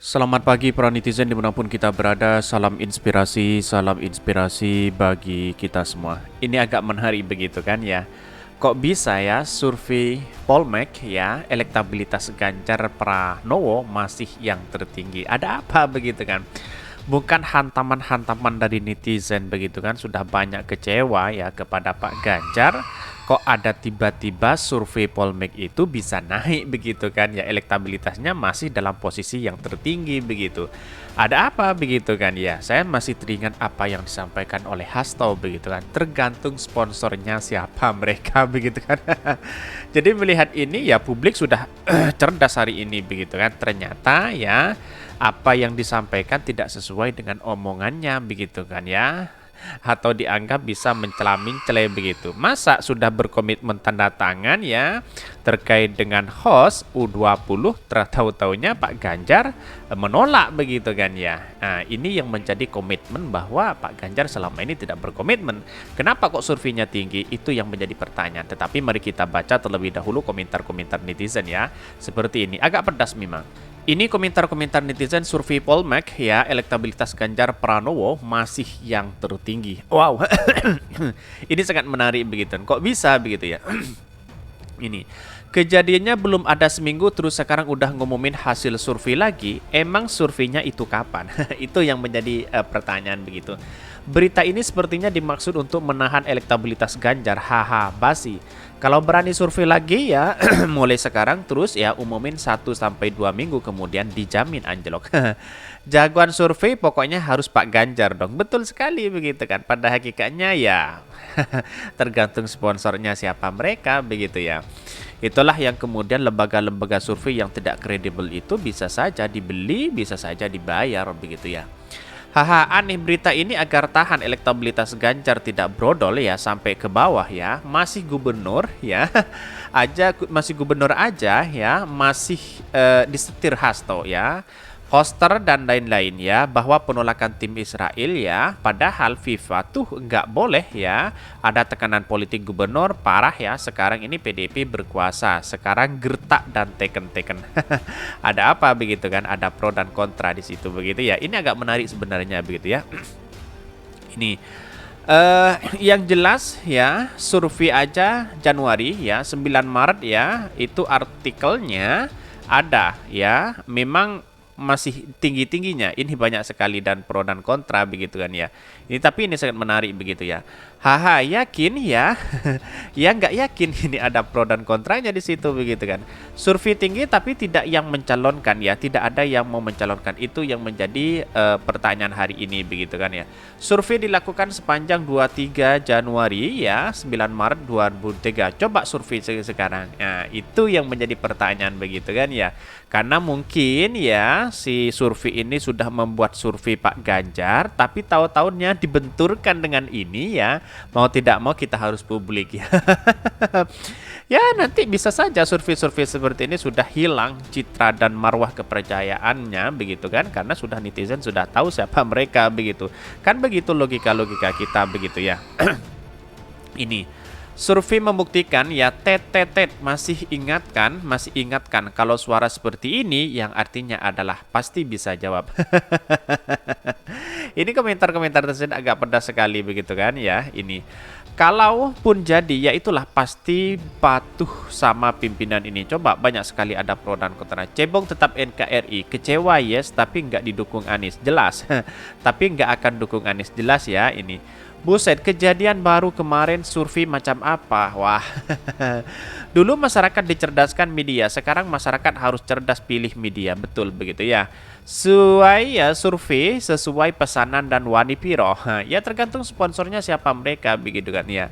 Selamat pagi para netizen dimanapun kita berada. Salam inspirasi bagi kita semua. Ini agak menarik begitu kan ya. Kok bisa ya survei Polmark ya elektabilitas Ganjar Pranowo masih yang tertinggi? Ada apa begitu kan? Bukan hantaman-hantaman dari netizen begitu kan, sudah banyak kecewa ya kepada Pak Ganjar. Kok ada tiba-tiba survei Polmark itu bisa naik begitu kan ya, elektabilitasnya masih dalam posisi yang tertinggi begitu. Ada apa begitu kan ya? Saya masih teringat apa yang disampaikan oleh Hasto begitu kan. Tergantung sponsornya siapa mereka begitu kan. Jadi melihat ini ya publik sudah cerdas hari ini begitu kan. Ternyata ya apa yang disampaikan tidak sesuai dengan omongannya begitu kan ya, atau dianggap bisa mencela-mencela begitu. Masa sudah berkomitmen tanda tangan ya terkait dengan host U20, tahu-taunya Pak Ganjar menolak begitu kan ya. Nah, ini yang menjadi komitmen bahwa Pak Ganjar selama ini tidak berkomitmen. Kenapa kok surveinya tinggi? Itu yang menjadi pertanyaan. Tetapi mari kita baca terlebih dahulu komentar-komentar netizen ya. Seperti ini, agak pedas memang. Ini komentar-komentar netizen survei Polmark ya, elektabilitas Ganjar Pranowo masih yang tertinggi. Wow, ini sangat menarik begitu. Kok bisa begitu ya? Ini kejadiannya belum ada seminggu terus sekarang udah ngumumin hasil survei lagi. Emang surveinya itu kapan? Itu yang menjadi pertanyaan begitu. Berita ini sepertinya dimaksud untuk menahan elektabilitas Ganjar. Haha, basi. Kalau berani survei lagi ya mulai sekarang terus ya umumin 1 sampai 2 minggu kemudian dijamin anjlok. Jagoan survei pokoknya harus Pak Ganjar dong. Betul sekali begitu kan. Pada hakikatnya ya tergantung sponsornya siapa mereka begitu ya. Itulah yang kemudian lembaga-lembaga survei yang tidak kredibel itu bisa saja dibeli, bisa saja dibayar begitu ya. Haha, aneh berita ini agar tahan elektabilitas Ganjar tidak brodol ya sampai ke bawah ya. Masih gubernur ya. Masih gubernur aja ya, masih disetir Hasto ya. Hoster dan lain-lain ya, bahwa penolakan tim Israel ya, padahal FIFA tuh nggak boleh ya, ada tekanan politik gubernur parah ya, sekarang ini PDIP berkuasa, sekarang gertak dan teken-teken. Ada apa begitu kan, ada pro dan kontra di situ begitu ya, ini agak menarik sebenarnya begitu ya. Ini yang jelas ya, survei aja Januari ya, 9 Maret ya, itu artikelnya ada ya, memang masih tinggi-tingginya. Ini banyak sekali dan pro dan kontra begitu kan ya. Ini tapi ini sangat menarik begitu ya. Haha, yakin ya? Ya nggak yakin ini ada pro dan kontranya di situ begitu kan. Survei tinggi tapi tidak yang mencalonkan ya, tidak ada yang mau mencalonkan. Itu yang menjadi pertanyaan hari ini begitu kan ya. Survei dilakukan sepanjang 23 Januari ya, 9 Maret 2003. Coba survei sekarang. Nah, itu yang menjadi pertanyaan begitu kan ya. Karena mungkin ya si survei ini sudah membuat survei Pak Ganjar, tapi tahu-tahunya dibenturkan dengan ini ya, mau tidak mau kita harus publik ya. Ya nanti bisa saja survei-survei seperti ini sudah hilang citra dan marwah kepercayaannya begitu kan, karena sudah netizen sudah tahu siapa mereka begitu. Kan begitu logika-logika kita begitu ya. Ini survei membuktikan ya masih ingatkan kalau suara seperti ini yang artinya adalah pasti bisa jawab. Ini komentar-komentar tersebut agak pedas sekali begitu kan ya. Ini kalaupun jadi ya itulah pasti patuh sama pimpinan ini. Coba banyak sekali ada pro dan kontra. Cebong tetap NKRI, kecewa yes tapi nggak didukung Anies, jelas. Tapi nggak akan dukung Anies, jelas ya ini. Buset, kejadian baru kemarin survei macam apa? Wah, dulu masyarakat dicerdaskan media, sekarang masyarakat harus cerdas pilih media, betul begitu ya. Sesuai ya survei, sesuai pesanan dan wani piro. Ya tergantung sponsornya siapa mereka begitu kan ya.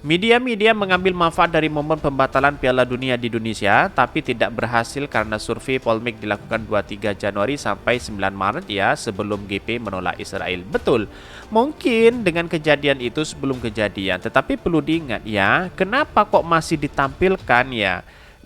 Media-media mengambil manfaat dari momen pembatalan Piala Dunia di Indonesia, tapi tidak berhasil karena survei Polmark dilakukan 23 Januari sampai 9 Maret ya, sebelum GP menolak Israel. Betul, mungkin dengan kejadian itu sebelum kejadian, tetapi perlu diingat ya, kenapa kok masih ditampilkan ya?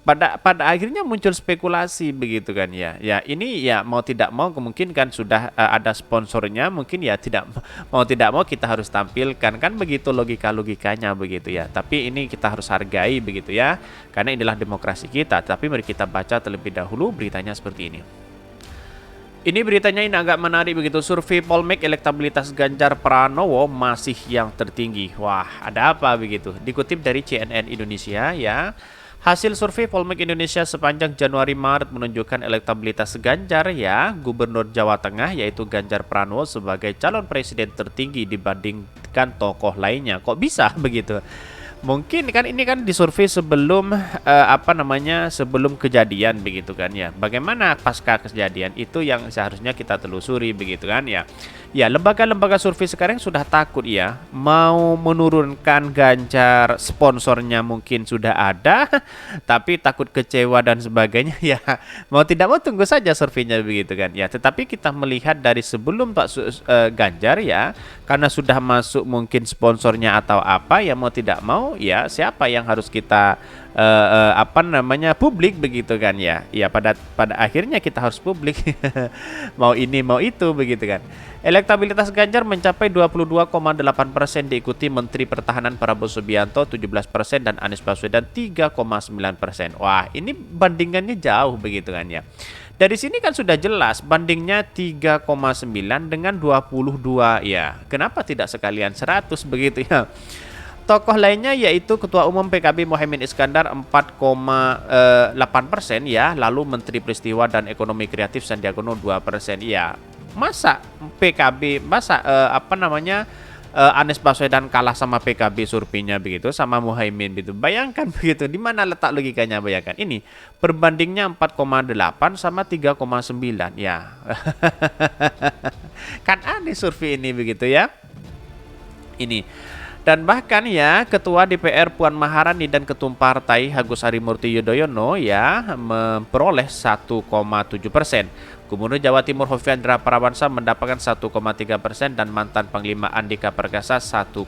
Pada akhirnya muncul spekulasi begitu kan ya. Ya ini ya mau tidak mau kemungkinan kan sudah ada sponsornya, mungkin ya tidak mau kita harus tampilkan kan begitu logikanya begitu ya. Tapi ini kita harus hargai begitu ya. Karena inilah demokrasi kita. Tapi mari kita baca terlebih dahulu beritanya seperti ini. Ini beritanya ini agak menarik begitu. Survei Polmek elektabilitas Ganjar Pranowo masih yang tertinggi. Wah, ada apa begitu? Dikutip dari CNN Indonesia ya. Hasil survei Polmek Indonesia sepanjang Januari-Maret menunjukkan elektabilitas Ganjar ya, Gubernur Jawa Tengah yaitu Ganjar Pranowo sebagai calon presiden tertinggi dibandingkan tokoh lainnya. Kok bisa begitu? Mungkin kan ini kan disurvei sebelum sebelum kejadian begitu kan ya. Bagaimana pasca kejadian itu yang seharusnya kita telusuri begitu kan ya. Ya, lembaga-lembaga survei sekarang sudah takut ya mau menurunkan Ganjar, sponsornya mungkin sudah ada tapi takut kecewa dan sebagainya ya. Mau tidak mau tunggu saja surveinya begitu kan ya. Tetapi kita melihat dari sebelum Ganjar ya, karena sudah masuk mungkin sponsornya atau apa ya, mau tidak mau ya siapa yang harus kita publik begitu kan ya. Ya pada akhirnya kita harus publik mau ini mau itu begitu kan. Elektabilitas Ganjar mencapai 22,8%, diikuti Menteri Pertahanan Prabowo Subianto 17% dan Anies Baswedan 3,9%. Wah, ini bandingannya jauh begitu kan ya. Dari sini kan sudah jelas bandingnya 3,9 dengan 22 ya. Kenapa tidak sekalian 100 begitu ya? Tokoh lainnya yaitu Ketua Umum PKB Mohaimin Iskandar 4,8% ya, lalu Menteri Peristiwa dan Ekonomi Kreatif Sandiaga Uno 2% ya. Masa Anies Baswedan kalah sama PKB surveinya begitu, sama Mohaimin gitu. Bayangkan begitu, di mana letak logikanya? Bayangkan ini perbandingnya 4,8 sama 3,9 ya. Kan aneh survei ini begitu ya. Ini. Dan bahkan ya Ketua DPR Puan Maharani dan Ketum Partai Agus Harimurti Yudhoyono ya memperoleh 1,7%. Gubernur Jawa Timur Hoviandra Parawansa mendapatkan 1,3% dan mantan Panglima Andika Perkasa 1,1%.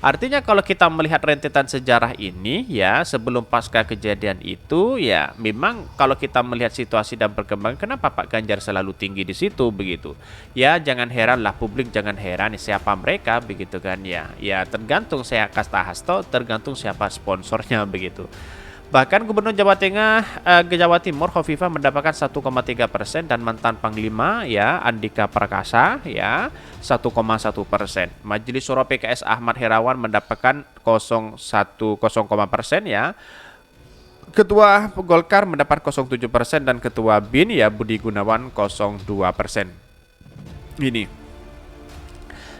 Artinya kalau kita melihat rentetan sejarah ini ya, sebelum pasca kejadian itu ya, memang kalau kita melihat situasi dan perkembangan, kenapa Pak Ganjar selalu tinggi di situ begitu. Ya jangan heranlah, publik jangan heran siapa mereka begitu kan ya. Ya tergantung saya kasta hasto, tergantung siapa sponsornya begitu. Bahkan Gubernur Jawa Timur Hovifah mendapatkan 1,3% dan mantan Panglima ya Andika Perkasa ya 1,1%. Majelis Syuro PKS Ahmad Herawan mendapatkan 0,1% ya. Ketua Golkar mendapat 0,7% dan Ketua BIN ya Budi Gunawan 0,2%. Ini.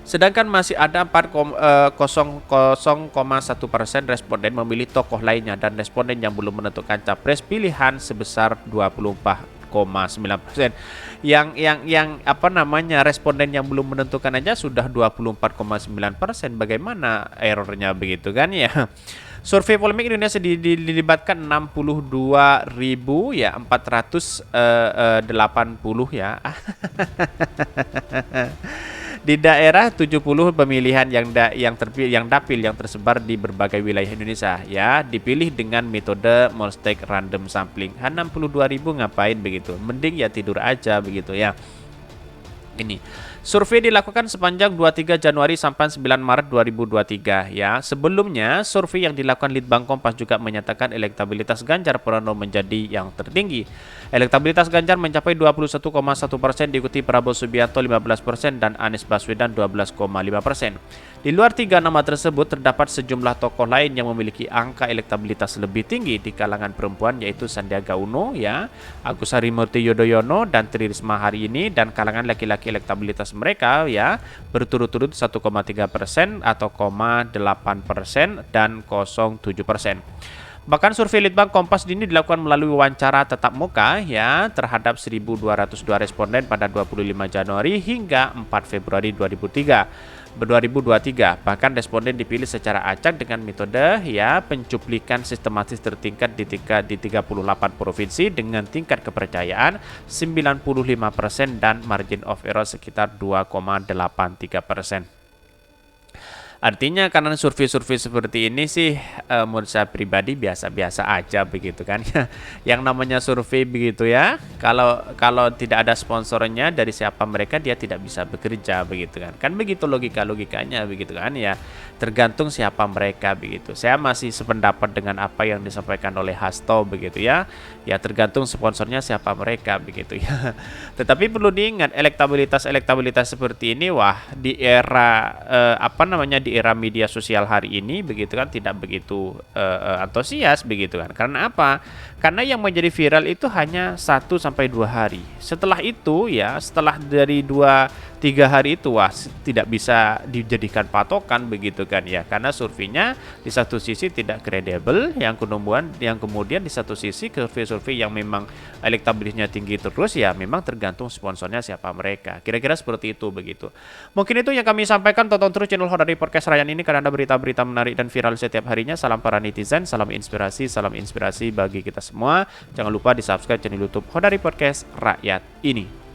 Sedangkan masih ada 0,1% responden memilih tokoh lainnya dan responden yang belum menentukan capres pilihan sebesar 24,9%. Yang responden yang belum menentukan aja sudah 24,9%. Bagaimana errornya begitu kan ya? Survei Polmek Indonesia dilibatkan 62.480 ya. Di daerah 70 pemilihan yang dapil yang tersebar di berbagai wilayah Indonesia ya, dipilih dengan metode multi-stage random sampling. 62.000 ngapain begitu? Mending ya tidur aja begitu ya. Ini survei dilakukan sepanjang 23 Januari sampai 9 Maret 2023 ya. Sebelumnya survei yang dilakukan Litbang Kompas juga menyatakan elektabilitas Ganjar Pranowo menjadi yang tertinggi. Elektabilitas Ganjar mencapai 21,1%, diikuti Prabowo Subianto 15% dan Anies Baswedan 12,5%. Di luar tiga nama tersebut terdapat sejumlah tokoh lain yang memiliki angka elektabilitas lebih tinggi di kalangan perempuan, yaitu Sandiaga Uno ya, Agus Harimurti Yudhoyono dan Tri Risma hari ini, dan kalangan laki-laki elektabilitas mereka ya berturut-turut 1,3% atau 0,8% dan 0,7%. Bahkan survei Litbang Kompas ini dilakukan melalui wawancara tatap muka ya terhadap 1.202 responden pada 25 Januari hingga 4 Februari 2023. Bahkan responden dipilih secara acak dengan metode ya pencuplikan sistematis tertingkat di 38 provinsi dengan tingkat kepercayaan 95% dan margin of error sekitar 2,83%. Artinya karena survei-survei seperti ini sih menurut saya pribadi biasa-biasa aja begitu kan. Yang namanya survei begitu ya, kalau tidak ada sponsornya dari siapa mereka, dia tidak bisa bekerja begitu kan. Kan begitu logikanya begitu kan ya. tergantung siapa mereka begitu. Saya masih sependapat dengan apa yang disampaikan oleh Hasto begitu ya. Ya tergantung sponsornya siapa mereka begitu ya. Tetapi perlu diingat elektabilitas seperti ini wah di era di era media sosial hari ini begitu kan tidak begitu antusias begitu kan. Karena apa? Karena yang menjadi viral itu hanya 1 sampai 2 hari. Setelah itu ya, setelah dari 2-3 hari itu wah tidak bisa dijadikan patokan begitu kan ya. Karena surveinya di satu sisi tidak kredibel, yang kemudian di satu sisi survei yang memang elektabilitasnya tinggi terus ya memang tergantung sponsornya siapa mereka. Kira-kira seperti itu begitu. Mungkin itu yang kami sampaikan. Tonton terus channel Hodari Podcast Rayan ini karena ada berita-berita menarik dan viral setiap harinya. Salam para netizen, salam inspirasi bagi kita semua. Jangan lupa di subscribe channel YouTube Hodari Podcast Rakyat ini.